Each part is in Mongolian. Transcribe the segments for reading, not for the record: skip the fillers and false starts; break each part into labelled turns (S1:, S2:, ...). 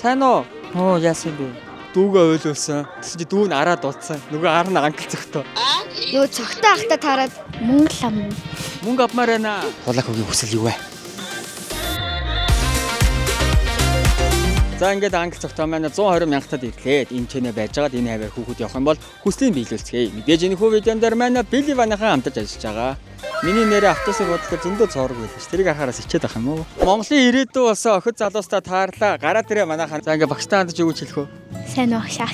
S1: Сайн уу? Оо яасан бэ? Дүүгээ ойлуулсан. Тэгсэн чи дүү нь араад дуудсан. Нөгөө ар нь англ цогтоо.
S2: Нөгөө цогтой ахта таарад Монгол ам.
S1: Мөнгө авмаар байна. Тулах хөгийн хүсэл юу вэ? За ингээд англ цогтоо маань 120 мянгатад ирлээд энэ чэнэ байж байгаад энэ хаваар хүүхэд явах юм бол хүслийн биелүүлцгээе. Мэдээж энэ хүү видеон дээр маань Билли Ванахан хамтарч ажиллаж байгаа. Миний нэрээ автобусыг бодлоо зөндөө цоорог байлаа ш. Тэрийг харахаас ичээд ах юм уу? Монголын ирээдүй болсон охид залуустаа таарлаа. Гараад ирээ манайхан. За ингээд багштай хандаж юу гэж хэлэх вэ?
S2: Сайн уу шаа.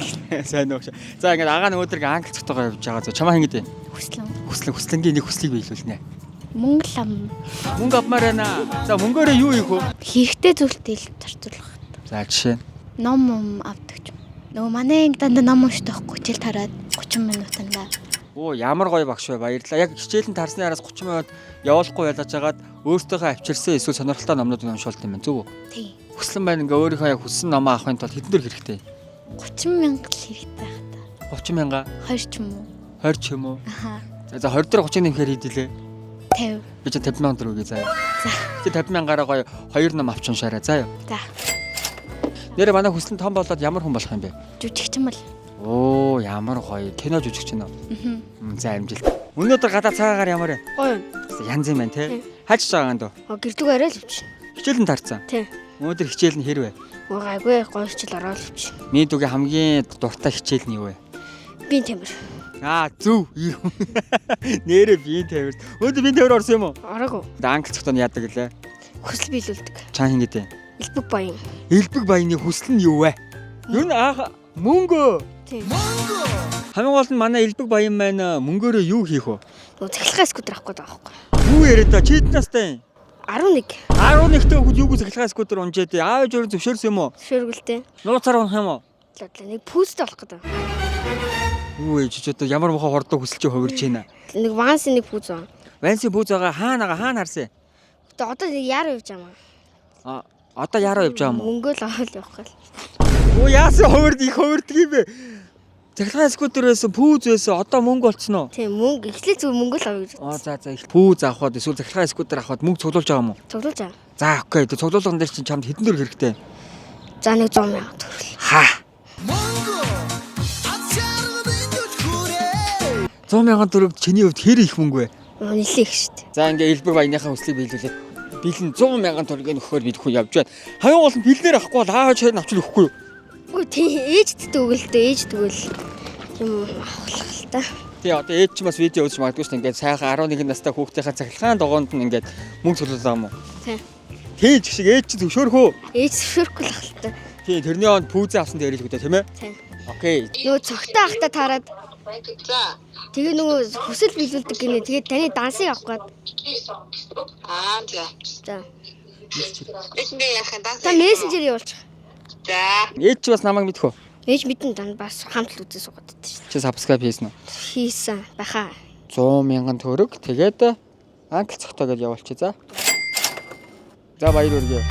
S1: Сайн уу. За ингээд агаа нөгөөдрийг англи цогтойгоо явж байгаа. Чамаа хин гэдэг. Хүслэнгийн нэг хүслийг биелүүлнэ.
S2: Монгол ам.
S1: Мөнгө авмаар байна. За мөнгөөрөө юу хийх вэ?
S2: Хэрэгтэй зүйлтэй л зарцуулах.
S1: За жишээ.
S2: Ном авдаг ч. Нөгөө манай дандаа ном уншдаг хичээл тараад 30 минутанда.
S1: Оо ямар гоё багш вэ. Баярлалаа. Яг хичээлэн тарсны араас 30 минут явуулахгүй ялаж агаад өөртөөхөө авчирсан эсвэл сонирхолтой номнуудыг уншуулт юм байна. Зөв үү?
S2: Тий.
S1: Хүслэн байна ингээ өөрийнхөө яг хүссэн номоо авахын тулд хэдэн дөр хэрэгтэй?
S2: 30 мянга л хэрэгтэй байх та.
S1: 30 мянга,
S2: 20 ч юм уу?
S1: 20 ч юм уу?
S2: Аха.
S1: За 20 дээр 30 нэмэхээр хийдэлээ.
S2: 50.
S1: Би ч 50 мянган төгрөг заяа.
S2: За.
S1: Чи 50 мянгаараа гоё 2 ном авч уншаарай заяа.
S2: За.
S1: Нэрээ манай хүслэн том болоод ямар хүн болох юм бэ?
S2: Жүжигчин бол.
S1: Оо ямар гоё. Кино жүжигчин үү?
S2: Аа.
S1: За амжилт. Өнөөдөр гадаа цагаагаар ямар вэ?
S2: Гоё.
S1: Янз юм байна те. Хайч байгаа юм дөө.
S2: Гэрдүг арай л өвч.
S1: Хичээлэн тарцсан.
S2: Тий.
S1: Өнөөдөр хичээл нь хэрвээ?
S2: Гайгүй гоё хичээл ороод өвч.
S1: Миний дүүгийн хамгийн дуртай хичээл нь юу вэ?
S2: Би тамир.
S1: Зүв. Нэрээ би тавир. Өнөөдөр би тавир орсон юм уу?
S2: Ороогүй.
S1: Англи цогтон яадаг гэлээ.
S2: Хүсэл биелүүлдэг.
S1: Чаа хин гэдэг.
S2: Элбэг баян.
S1: Элбэг баяны хүсэл нь юу вэ? Юу н мөнгө.
S2: Тий.
S1: Хамгийн гол нь манай элбэг баян маань мөнгөөрөө юу хийх вэ?
S2: Нөгөө цахилгаан скутер авах гээд байгаа байхгүй.
S1: Юу яриад та чи хэд настай юм?
S2: 11.
S1: 11-тэй хүүхэд юуг цахилгаан скутер унжээд аавж өөр зөвшөөрсөн юм уу?
S2: Шөргөлтэй.
S1: Нууцаар унах юм уу?
S2: Нэг пүүстэй болох гэдэг.
S1: Юу ээж ч одоо ямар мохоо хордоо хүсэлж хувирж байна.
S2: Нэг вансын нэг пүүз байгаа.
S1: Ванси бүүз байгаа хаана харсан?
S2: Гэтэ одоо нэг яаруу явж байгаа юм.
S1: Одоо яаруу явж байгаа юм уу?
S2: Мөнгө л авах явах гал.
S1: Оо яасан хувирдаг юм бэ? Цахилгаан скутерээс пүүз байсан одоо мөнгө болцсон уу?
S2: Тийм мөнгө эхлээд зөв мөнгө л авах гэж.
S1: За их пүүз авахд эсвэл цахилгаан скутер авахд мөнгө цуглуулж байгаа юм уу?
S2: Цуглуулж байгаа.
S1: За окей. Тэг цуглуулган дээр чинь чамд хэдэн төгрөг хэрэгтэй?
S2: За нэг 100 мянга төгрөг.
S1: Ха. 100 мянган төгрөг чиний хувьд хэр их мөнгө вэ?
S2: Нэлээ их шүү дээ.
S1: За ингээ элбэг баяныхаа хүслийг биелүүлээд бэлэн 100 мянган төгрөгийг өгөхөөр бид хүн явж байна. Хамгийн гол нь бэлнээр авахгүй бол аавч хоёр авч өгөхгүй юу?
S2: Үгүй тий ээжтэй өгөлтэй ээж тэгвэл юм авах л та.
S1: Тий одоо ээж ч бас видео үзэж магадгүй шүү дээ. Ингээд сайхан 11 настай хүүхдийнхээ цахилгаан догоонд нь ингээд мөнгө цуглуулсан юм уу?
S2: Тий.
S1: Тий ч шиг ээж ч зөвшөөрөхөө.
S2: Ээж зөвшөөрөхгүй л ахал та.
S1: Тий тэрний онд пүүзээ авсан дээр л үгтэй тийм ээ?
S2: Тий.
S1: Окей.
S2: Нөгөө цогтой ахта таарад.
S3: За.
S2: Тэгээ нөгөө хүсэл биелүүлдэг гинэ. Тэгээ таны дансыг авах гээд.
S3: За.
S2: За.
S3: Мессенжер яхан даа.
S2: Та мессенжер явуулчих.
S3: За.
S1: Ээж ч бас намайг мэдхүү.
S2: Ээж мэдэн дан бас хамт л үзээ суугаад байдаг шүү
S1: Чи subscribe хийсэн үү?
S2: дээ. Хийсэн баха.
S1: 100 мянган төгрөг. Тэгээд англи цогтоо гэж явуулчих за. За баяр хүргэе.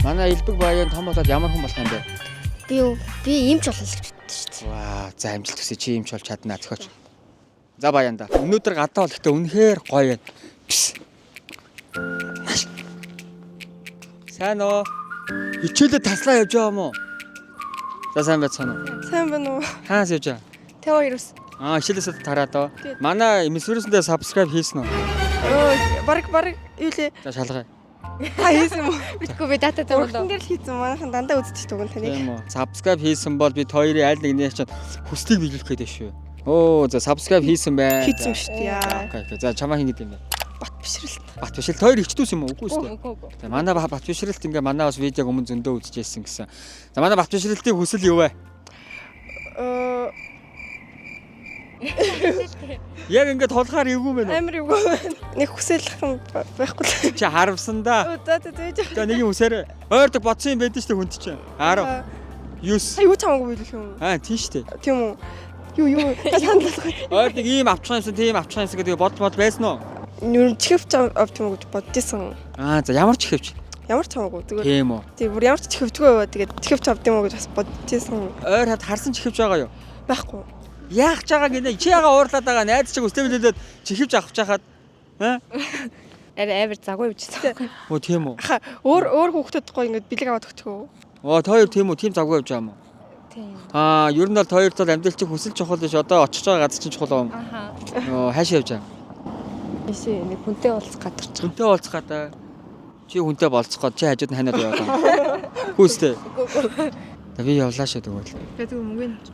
S1: Манай элбэг баян том болоод ямар хүн болох юм бэ?
S2: Би имч болно л гэж бодсон шүү дээ.
S1: Ваа, за амжилт хүсье чи имч болж чаднаа зөхөж. За баянда. Өнөөдөр гадаа бол ихтэй үнэхээр гоё байна. Сайн уу? Хичээлээ таслаа явж байгаа юм уу? За сайн байцгаана уу?
S4: Сайн байна уу?
S1: Хаас явж байгаа?
S4: Тэ хоёроос.
S1: Хичээлээсээ тараад оо. Манай мессенжертэй subscribe хийсэн үү?
S4: Баг юу лээ?
S1: За шалгая.
S4: Хийсэн юм уу?
S2: Битгүй би дата тавуулаа.
S4: Урхан дээр л хийсэн. Манайхан дандаа үздэг туган таныг.
S1: Тийм үү. Subscribe хийсэн бол бид хоёрын аль нэгний чинь хүслийг биелүүлэх гэдэг шүү. Оо за subscribe хийсэн байна.
S4: Хийсэн шүү дээ яа.
S1: Окей. За чамаа хин гэдэг юм бэ?
S4: Бат бишрэлт.
S1: Бат бишрэлт хоёр ихчдүүс юм уу? Үгүй шүү дээ.
S4: Үгүй.
S1: За манай бат бишрэлт ингээ манай бас видеог өмнө зөндөө үзчихсэн гэсэн. За манай бат бишрэлтийн хүсэл юу вэ? Яг ингээ толгоор эвгүй мэн үү?
S4: Амар юу. Нэг хүсэлхэн байхгүй л.
S1: Чи харамсан да.
S4: Өдөө.
S1: За нэг юм үсээрээ. Ойрдог бодсон юм байдаг шүү дээ хүнд чинь. 10 9
S4: Аюу чамаагүй билэх юм.
S1: тийм шүү дээ.
S4: Тийм үү. Юу. Сандлах.
S1: Ойрдог ийм авчих юмсан тийм авчих юмсан гэдэг бод байсан уу?
S4: Юу чихвч авт юм уу гэж боддсон.
S1: За ямар ч ихэвч.
S4: Ямар ч чамаагүй. Зүгээр.
S1: Тийм үү.
S4: Тийм бүр ямар ч чихвчгүй байваа. Тэгээд чихвч авт юм уу гэж бас боддсон.
S1: Ойр хад харсан чихвч байгаа юу?
S4: Байхгүй.
S1: Яах ч байгаа гинэ. Чи яга уурлаад байгаа. Найз чиг өстөмөлөд чихвч авах чахаад.
S4: Амар заггүй явчихсан.
S1: Оо тийм үү.
S4: Өөр хүүхдүүд гоё ингээд бэлэг аваад өгтгөө.
S1: Оо та хоёр тийм үү? Тийм завгүй явж байгаа юм уу?
S2: Тийм.
S1: Ер нь бол та хоёрт бол амьдрал чинь хүсэл чухал биш. Одоо очиж байгаа газар чинь чухал юм.
S2: Аха.
S1: Хаашаа явж байгаа?
S4: Биш нэг хүнтэй уулзах гадарч.
S1: Хүнтэй уулзах гадаа. Чи хүнтэй болцох гоо чи хажууд нь ханаад яваа. Хүүстэй. Би явлаа шүү тэгвэл.
S4: Тэгээд мөнгөний авч.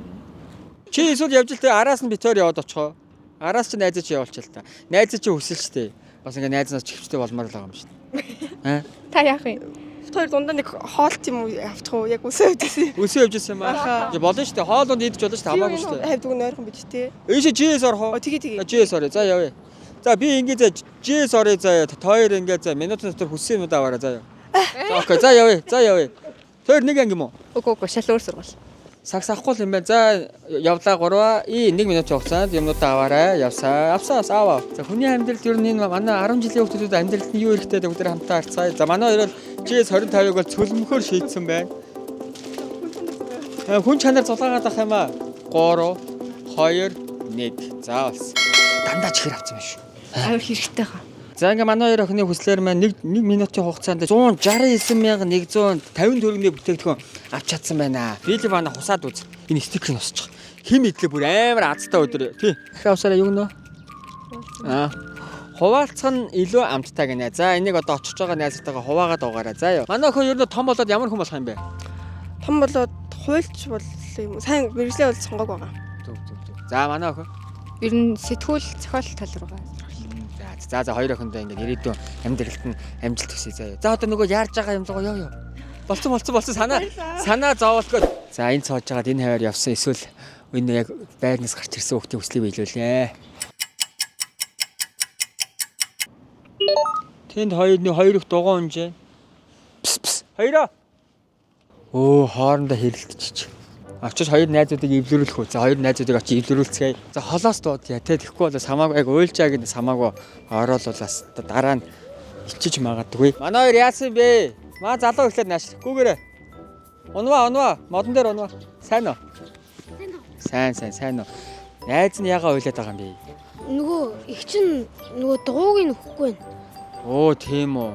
S1: Чи эсвэл явж л тэ араас нь битээр яваад очихоо. Араас чи найзаа чи явуулчих л та. Найзаа чи хүсэл ч тэ. Бас ингээ найзнаас чихвчтэй болмоор л байгаа юм шүү дээ.
S4: Та яах вэ? Тэр дундаа нэг хоолт юм уу авчих уу? Яг үсээ өвдөсөн.
S1: Үсээ явж ирсэн юм аа. Болно шүү дээ. Хоолунд идэж болно шүү дээ. Хамаагүй шүү дээ.
S4: Хайвдаг нойрхон бич тээ.
S1: Ийш GS орох уу?
S4: Тэгээ.
S1: GS орё. За явъя. За би ингээ за GS орё за хоёр ингээ за минутын дотор хүссэн юм аваарай за яа. За окей. За явъя. За явъя. Тэр нэг анги юм уу?
S4: Үгүй шал өөр сургууль.
S1: Сагс авахгүй юм байна. За явлаа 3 1 минут хугацаанд юмнуудаа аваарай. Явсаа. Аваа. За хүний амьдралд ер нь энэ манай 10 жилийн хүүхдүүд амьдралд нь юу хэрэгтэй гэдэг хамтаа харцгаая. За манай хоёр бол GS 25-ыг бол цөлмөхөр шийдсэн байна. Хүн чанар зулаагаад ах юм аа. 3 2 1. За болсон. Дандаа чихэр авсан байна шүү.
S2: Авир хэрэгтэй хаа.
S1: За ингээ манай хоёр охины хүслээр маань 1 минутын хугацаанд 169,150 төгрөгийн бүтээгдэхүүн авч чадсан байна. Били бана хусаад үз. Энэ стикер нь усчих. Хим идлээ бүр амар азтай өдөр. Тий. Дахиад усаараа юу нөө? Хуваалцах нь илүү амттай гинэ. За энийг одоо очиж байгаа найзтайгаа хуваагаад угаарай. За ёо. Манай охин ер нь том болоод ямар хүн болох юм бэ?
S4: Том болоод хуульч бол юм. Сайн мэрэгжлээ бол сонгоог байгаа.
S1: Зөв. За манай охин.
S2: Ер нь сэтгүүл зохиол тал руугаа.
S1: За хоёр охиндоо ингээд ирээдүйн амьдралд нь амжилт хүсье заяа. За одоо нөгөө яарж байгаа юм лгоо ёо. Болцсон санаа зовоолгоо. За энэ цоож байгаад энэ хаваар явсан эсвэл энэ яг байрнаас гарч ирсэн хүүхдийн хүслийг биелүүлээ. Тэнд хоёр их дугуй унжээ. Пс. Хоёроо. Хоорондоо хэрэлдчихэж. Очиж хоёр найзуудыг эвлэрүүлэх үү. За хоёр найзуудыг очиж эвлэрүүлцгээе. За холоос дуудъя. Тэгэхгүй бол хамаагүй яг уйлжааг нь хамаагүй ороолуулаас дараа нь ичиж магадгүй. Манай хоёр яасан бэ? Маа залуу ихлээр нааш. Гүүгээрээ. Унваа. Модон дээр унваа. Сайн уу? Сайн уу. Найз нь ягаа уйлаад байгаа юм бэ?
S5: Нөгөө их чин нөгөө дугуйг нь өгөхгүй байна.
S1: Тийм үү.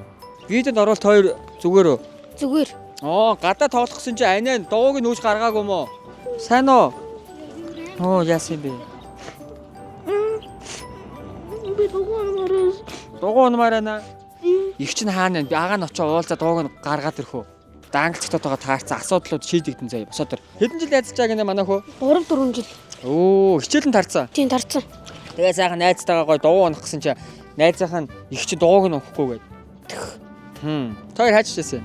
S1: Видеонд оруулалт хоёр зүгээр үү?
S5: Зүгээр.
S1: Гадаа тоглохсон чи анаа дууг нь үүж гаргаагүй юм уу? Сайн уу? Яасан бэ?
S5: Би дугуй
S1: Дугуйнмаараа. Их чин хаана би агаа нь очиж уулзаа дууг нь гаргаад ирэх үү? Англицтойгоо таарсан асуудлууд шийдэгдэн заяа. Босоод ир. Хэдэн жил найзаж байгаа гинэ манай хөө?
S5: 3-4 жил.
S1: Хичээлэн тарцсан.
S5: Тийм тарцсан.
S1: Тэгээ сайхан найзтайгаа гоё дуу унах гэсэн чи найзынх нь их чи дууг нь өгөхгүй гээд. Тэр хайж чийсэн.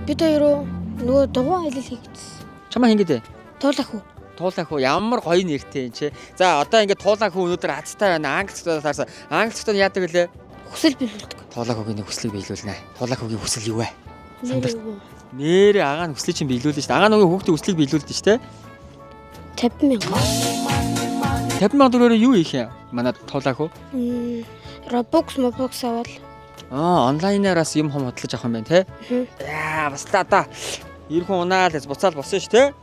S5: Бид хоёр нөгөө дугуй аялал хийчихсэн.
S1: Чамаа хингээд.
S5: Туулах уу.
S1: Ямар гоё нэртэй юм чи. За одоо ингээд туулаа хүү өнөөдөр азтай байна. Англицтойгоо таарсан. Англицтойд яадаг лээ?
S5: Хүсэл биелүүлдэг.
S1: Туулаа хүүгийн хүслийг биелүүлнэ. Туулаа хүүгийн хүсэл юу вэ?
S5: Нэр
S1: Нэрээ агаа нь хүслийг чинь биелүүлнэ шүү дээ. Агаа нөгөө хүүхдийн хүслийг биелүүлдэг шүү дээ.
S5: 50,000.
S1: 50,000 төгрөгөөр юу хийх юм? Манай туулаа хүү?
S5: Robux аваад.
S1: Онлайнаараас юм хөдлөж авах юм байна те. Бас та ир хүн унаал буцаал болсон шүү те.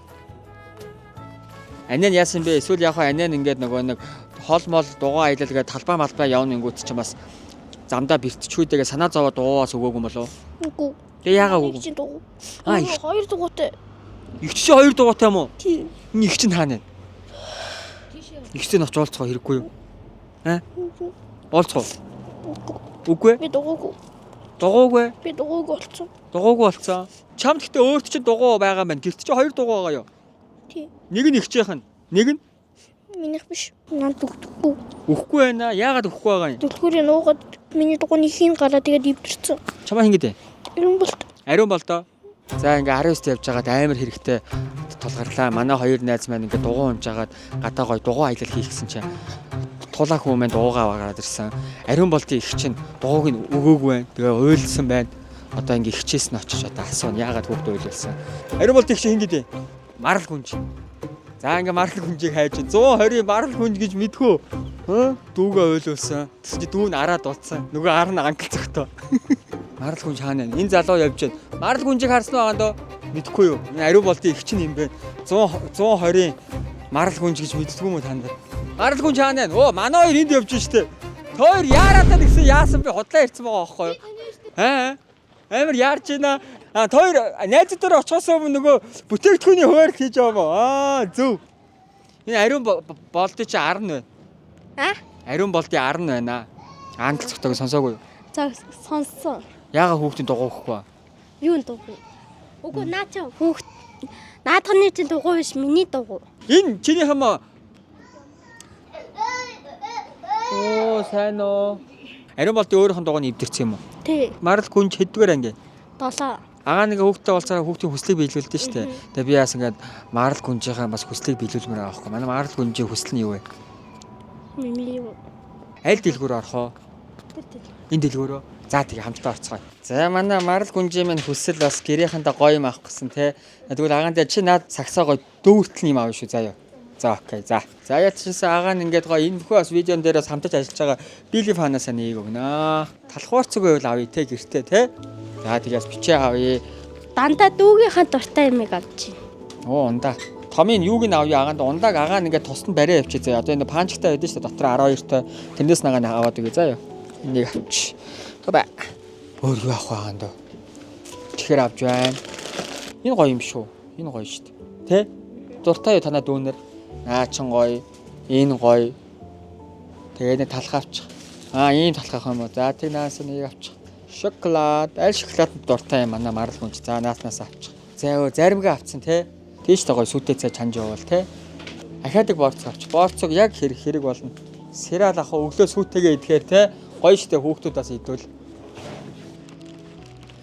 S1: Анаа яасан бэ? Эсвэл яг анаа ингээд нөгөө нэг хол мол дугаа аялал гээд талбай явна ингүүт ч бас замдаа бэртчүүдээ санаа зовоод дуугаас өгөөгүй юм болов?
S5: Үгүй.
S1: Тэгээ яагаа өгөөгүй?
S5: Хоёр дугуйтай.
S1: Их чи хоёр дугуйтай юм уу?
S5: Тийм.
S1: Энэ их чинь хаана вэ? Ихтэй навч уулзах хэрэггүй юу? Уулзах уу? Үгүй.
S5: Би дугуйгүй.
S1: Дугуйгүй.
S5: Би дугуйгүй болцсон.
S1: Дугуйгүй болцсон. Чамд гэхдээ өөрт чинь дугуй байгаа юм байна. Гэрт чинь хоёр дугуй байгаа юу?
S5: Тийм.
S1: Нэг нь ихчийнх нь, нэг нь
S5: Минийх биш. Наад өгөхгүй.
S1: өгөхгүй байна. Яагаад өгөхгүй байгаа юм?
S5: Дэлгүүрээ нуугаад миний дугуйны хийн гараа тэгээд ивдэрсэн.
S1: Чамаа хингээд.
S5: Ирэн болт.
S1: Ариун болдоо. За ингээ 19-т явж байгаад амар хэрэгтэй тулгарлаа. Манай хоёр найз маань ингээ дугуй унж агаад гадаа гой дугуй аялал хийх гэсэн чинь тулаа хүмүүс маань дуугаа гараад ирсэн. Ариун болтын их чинь дууг нь өгөөгүй байна. Тэгээ уйлсан байна. Одоо ингээ ихчээс нь очиж одоо асууна. Яагаад хүүхд уйлсан? Ариун болтын их чинь хингээд. Марал гүнж. За ингээ марал гүнжийг хайж 120 марал гүнж гэж мэдхүү. Дүүгээ уйлуулсан. Тэс чи дүү нь араад дулцсан. Нөгөө ар нь англ зөгтөө. Марал гүнж хаана вэ? Энэ залуу явж байна. Марал гүнжийг харсан уу гаандоо? Мэдхгүй юу? Энэ ариун болтын их чинь юм бэ? 120 марал гүнж гэж мэддгүй юм уу танд? Марал гүнж хаана вэ? Манай хоёр энд явж штэ. Тоор яараад гэсэн яасан бэ? Худлаа ирсэн байгаа байхгүй юу? Амар яарч байна. хоёр найзуудаар очихоос өмнө нөгөө бүтээгдэхүүний хуваар хийж байгаа мó. Зөв. Энэ ариун болдын чи 10 байна. Ариун болдын 10 байна. Англи цогтойг сонсоогүй юу?
S5: За сонссон.
S1: Яага хүүхдийн дугуй өгөхгүй.
S5: Юу дугуй? Үгүй наа чи хүүхд. Наадхны чинь дугуй биш миний дугуй.
S1: Энэ чиний хамаа. Сайн уу. Ариун болдын өөрийнх нь дугуйг эвдэрсэн юм уу?
S5: Тий.
S1: Марал гүнж хэддгээр анги?
S5: 7.
S1: Агаа нэг хүүхдтэй болцоо хүүхдийн хүслийг биелүүлдэг шүү дээ. Тэгээ би яас ингээд марал гүнжийнхаа бас хүслийг биелүүлмээр байгаа байхгүй. Манай марал гүнжийн хүсэл нь юу вэ?
S5: Мими юу?
S1: Аль дэлгүүр орох вэ? Энэ дэлгүүрөө. За тэгээ хамтдаа орцгоё. За манай марал гүнжийн минь хүсэл бас гэрийнхэнтэй гоё юм авах гэсэн те. Тэгвэл агаандаа чи наад сагсаа гоё дүүртэл юм аав шүү заяа. За окей. За яатчихсан агаа нь ингээд гоё энэ бүхэн бас видеон дээр бас хамтаж ажиллаж байгаа Били фанаасаа нэг өгнө. Талхуур цуг байвал авъя те гэртээ те. За тэгээс бичээ авъя.
S5: Дандаа дүүгийнхаа дуртай юмыг авчих.
S1: Ундаа. Томын юуг нь авъя агаанд ундааг агаа нь ингээд тусад бариа явчих заяа. Одоо энэ панчтай байдаг шүү дээ. Дотор 12 той. Тэрнээс нагаа нь аваад өгье заяа. Энийг авч. Баа. Өөр юу авах байгаа юм дөө. Чихэр авч байна. Энэ гоё юм шүү. Энэ гоё шүү дээ. Тэ? Дуртай юу танаа дүүнэр? Чин гоё. Энэ гоё. Тэгээ нэг талх авчих. Ийм талх авах юм уу? За тэг наас нэг авчих. Шоколад. Аль шоколадд дуртай юм манай марал гүнж. За нааснаас авчих. За өө заримгаа авцсан те. Тийш та гоё сүтээ цай чанж явуул те. Ахаадаг борц авчих. Борцог яг хэрэг болно. Сэрал ах өглөө сүтэйгээ идэхээр те. Гоё штэ хүүхдүүдээс идвэл.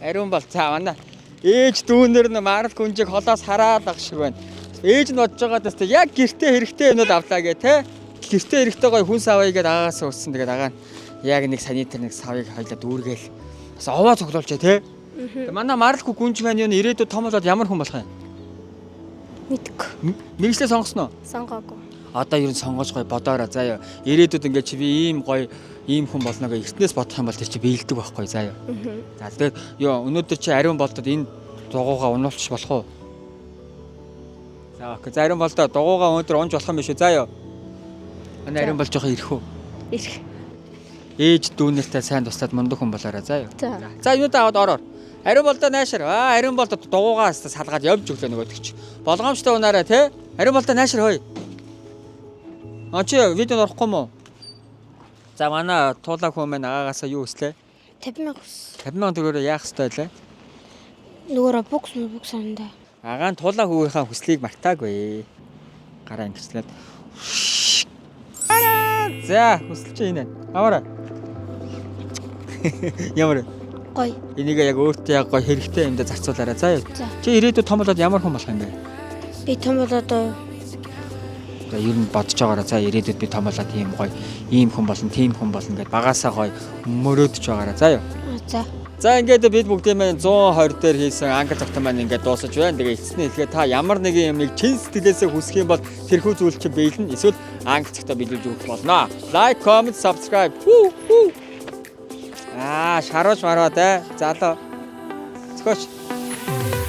S1: Ариун бол за манай ээж дүүнэр нь марал гүнжийг холоос хараад ах шиг байна. Ээж нь бодож байгаа дэс яг гэртээ хэрэгтэй юмуд авлаа гэ те. Гэртээ хэрэгтэй гоё хүнс авъя гэд агаасаа өссөн. Тэгээд агаа нь яг нэг санитар нэг савыг хоёлаа дүүргээл. Бас овоо цуглуулчаа те. Манай марал гүнж маань юу ирээдүйд том болоод ямар хүн болох юм?
S5: Мэдгүй.
S1: Мэргэжлээ сонгосноо?
S5: Сонгоогүй.
S1: Одоо ер нь сонгож гоё бодоорой заяа. Ирээдүйд ингээд чи би ийм гоё ийм хүн болно гэж эртнээс бодох юм бол тэр чи биелдэг байхгүй заяа. За тэгээд ёо өнөөдөр чи ариун болдод энэ дугуйгаа унуулчих болох уу? За окей. За ариун болдоо дугуйгаа өнөөдөр унж болох юм биш үү заяа. Манай ариун болж байгаа ирэх үү?
S5: Ирэх.
S1: Ээж дүүнэртэй сайн туслаад мундаг хүн болоорой заяа. За юунууд аваад ороор. Ариун болдоо наашир. Ариун болдод дугуйгаас салгаад явж өглөө нөгөөдөг чи. Болгоомжтой унаарай те. Ариун болдоо наашир хөөе. Чи видеонд орохгүй мó? За манай туулаа хүн маань агаагаасаа юу өслөө?
S5: 50,000 хүс.
S1: 50,000 төгрөгөөр яах ёстой байлаа?
S5: Нөгөөрөө букс андаа.
S1: Агаан туулаа хүүгийнхаа хүслийг мартаагүй. Гараа ингэслээд. За хүсэлч энэ. Аваарай. Ямар
S5: Гоё.
S1: энийг яг өөртөө яг гоё хэрэгтэй юмдаа зарцуулаарай. За. Чи ирээдүйд том болоод ямар хүн болох юм бэ?
S5: Би том болоод
S1: За ер нь бодож байгаараа за ирээдүйд би том болоод ийм гоё ийм хүн болно, тийм хүн болно гэдээ багасаа гоё мөрөөдөж байгаараа. За юу. За ингээд бид бүгдийн маань 120 дээр хийсэн англи цагтаа маань ингээд дуусаж байна. Тэгээ эцэснээ хэлгээ та ямар нэгэн юмыг чин сэтгэлээсээ хүсэх юм бол тэрхүү зүйл чинь биелнэ. Эсвэл англи цагтаа биелүүлж өгөх болно. Like, comment, subscribe. Шаруулж мараа да. Залуу. Згөөч.